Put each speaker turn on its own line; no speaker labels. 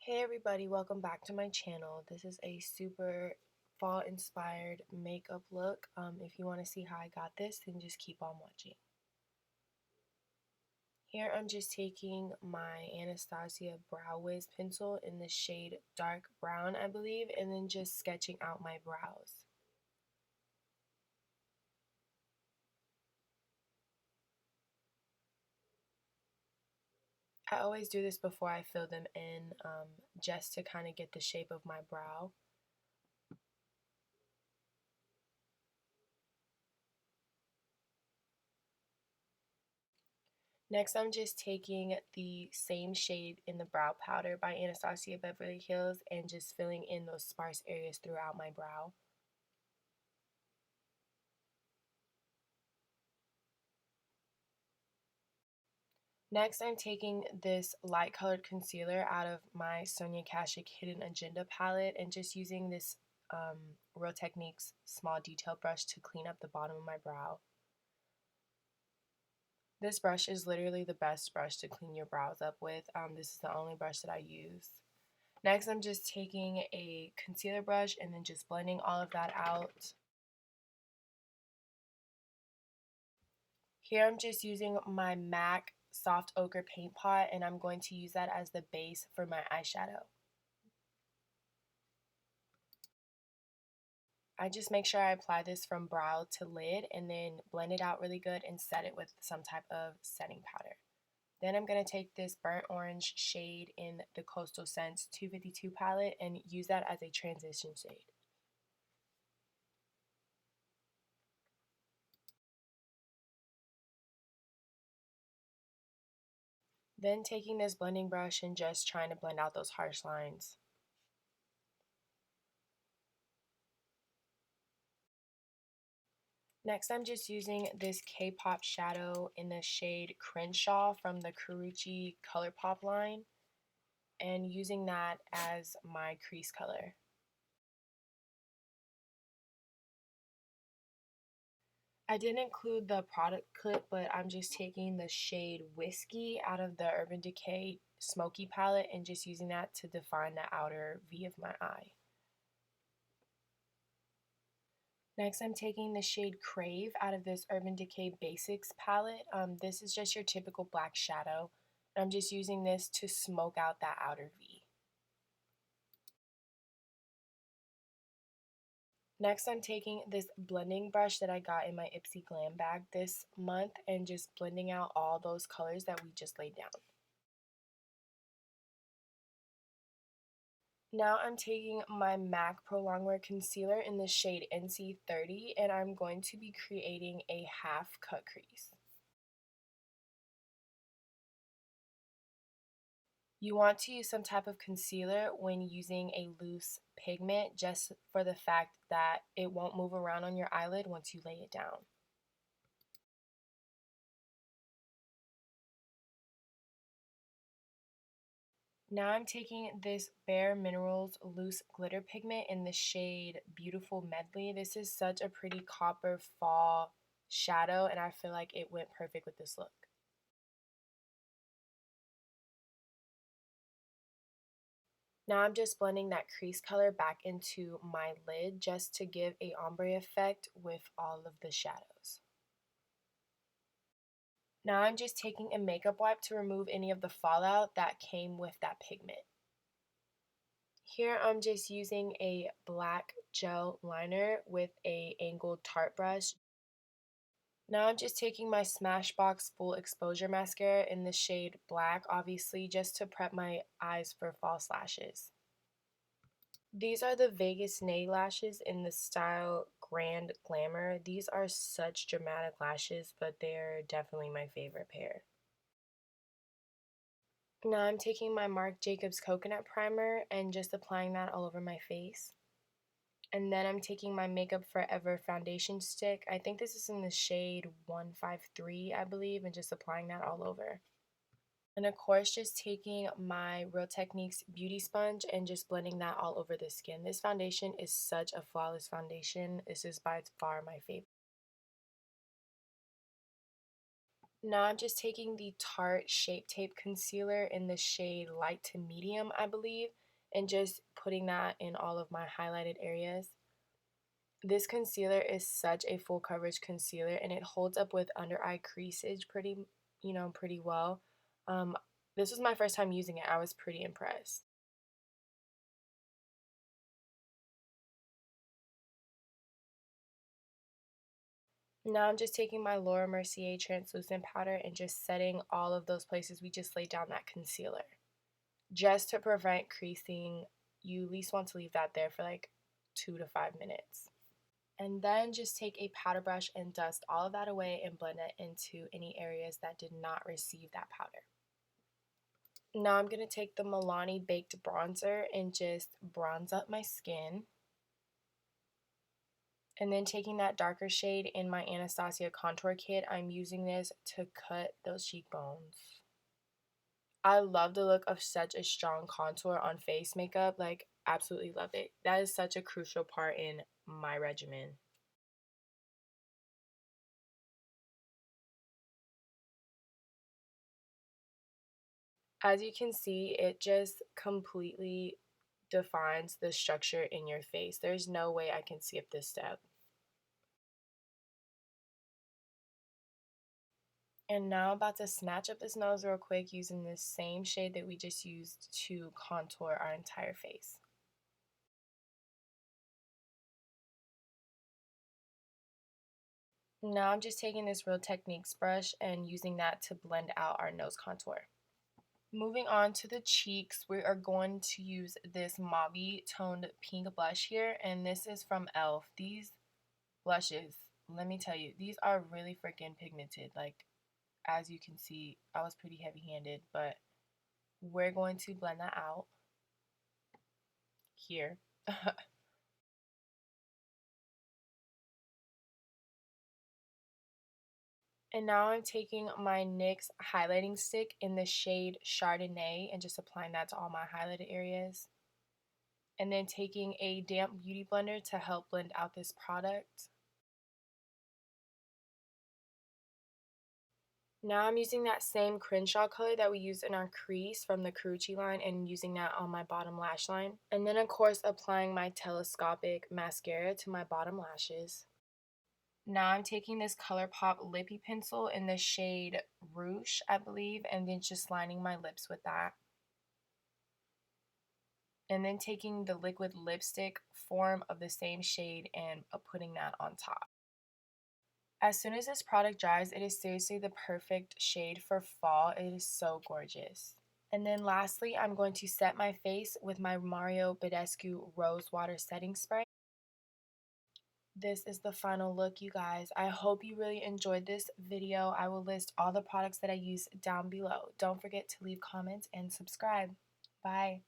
Hey everybody, welcome back to my channel. This is a super fall inspired makeup look. If you want to see how I got this, then just keep on watching. Here I'm just taking my Anastasia Brow Wiz pencil in the shade dark brown, I believe, and then just sketching out my brows. I always do this before I fill them in, just to kind of get the shape of my brow. Next, I'm just taking the same shade in the brow powder by Anastasia Beverly Hills and just filling in those sparse areas throughout my brow. Next, I'm taking this light colored concealer out of my Sonia Kashuk Hidden Agenda palette and just using this Real Techniques small detail brush to clean up the bottom of my brow. This brush is literally the best brush to clean your brows up with. This is the only brush that I use. Next, I'm just taking a concealer brush and then just blending all of that out. Here I'm just using my MAC Soft Ochre Paint Pot and I'm going to use that as the base for my eyeshadow. I just make sure I apply this from brow to lid and then blend it out really good and set it with some type of setting powder. Then I'm going to take this burnt orange shade in the Coastal Scents 252 palette and use that as a transition shade. Then taking this blending brush and just trying to blend out those harsh lines. Next, I'm just using this KaePop shadow in the shade Crenshaw from the Karuchi Colorpop line and using that as my crease color. I didn't include the product clip, but I'm just taking the shade Whiskey out of the UrbanDecay Smokey palette and just using that to define the outer V of my eye. Next, I'm taking the shade Crave out of this UrbanDecay Basics palette. This is just your typical black shadow. I'm just using this to smoke out that outer V. Next, I'm taking this blending brush that I got in my Ipsy Glam bag this month and just blending out all those colors that we just laid down. Now I'm taking my MAC Prolonger Concealer in the shade NC30 and I'm going to be creating a half cut crease. You want to use some type of concealer when using a loose pigment just for the fact that it won't move around on your eyelid once you lay it down. Now I'm taking this BareMineral's loose glitter pigment in the shade Beautiful Melodie. This is such a pretty copper fall shadow and I feel like it went perfect with this look. Now I'm just blending that crease color back into my lid just to give a ombre effect with all of the shadows. Now I'm just taking a makeup wipe to remove any of the fallout that came with that pigment. Here I'm just using a black gel liner with a angled Tarte brush. Now I'm just taking my Smashbox Full Exposure Mascara in the shade Black, obviously just to prep my eyes for false lashes. These are the Vegas nail lashes in the style Grand Glamour. These are such dramatic lashes, but they're definitely my favorite pair. Now I'm taking my Marc Jacobs Coconut Primer and just applying that all over my face. And then I'm taking my Makeup Forever Foundation Stick. I think this is in the shade 153, I believe, and just applying that all over. And of course, just taking my Real Techniques Beauty Sponge and just blending that all over the skin. This foundation is such a flawless foundation. This is by far my favorite. Now I'm just taking the Tarte Shape Tape Concealer in the shade Light to Medium, I believe, and just putting that in all of my highlighted areas. This concealer is such a full coverage concealer, and it holds up with under eye creasage pretty well. Um, this was my first time using it. I was pretty impressed. Now I'm just taking my Laura Mercier Translucent powder and just setting all of those places we just laid down that concealer. Just to prevent creasing, you at least want to leave that there for like 2 to 5 minutes. And then just take a powder brush and dust all of that away and blend it into any areas that did not receive that powder. Now I'm going to take the Milani Baked Bronzer and just bronze up my skin. And then taking that darker shade in my Anastasia Contour Kit, I'm using this to cut those cheekbones. I love the look of such a strong contour on face makeup. Like, absolutely love it. That is such a crucial part in my regimen. As you can see, it just completely defines the structure in your face. There's no way I can skip this step. And now I'm about to snatch up this nose real quick using this same shade that we just used to contour our entire face. Now I'm just taking this Real Techniques brush and using that to blend out our nose contour. Moving on to the cheeks, we are going to use this Muave toned pink blush here, and this is from e.l.f. These blushes, let me tell you, these are really freaking pigmented. Like, as you can see, I was pretty heavy-handed, but we're going to blend that out here. And now I'm taking my NYX highlighting stick in the shade Chardonnay and just applying that to all my highlighted areas. And then taking a damp beauty blender to help blend out this product. Now I'm using that same Crenshaw color that we used in our crease from the Karuchi line and using that on my bottom lash line. And then of course applying my telescopic mascara to my bottom lashes. Now I'm taking this Colorpop lippy pencil in the shade Rouge, I believe, and then just lining my lips with that. And then taking the liquid lipstick form of the same shade and putting that on top. As soon as this product dries, it is seriously the perfect shade for fall. It is so gorgeous. And then lastly, I'm going to set my face with my Mario Badescu Rose Water Setting Spray. This is the final look, you guys. I hope you really enjoyed this video. I will list all the products that I use down below. Don't forget to leave comments and subscribe. Bye.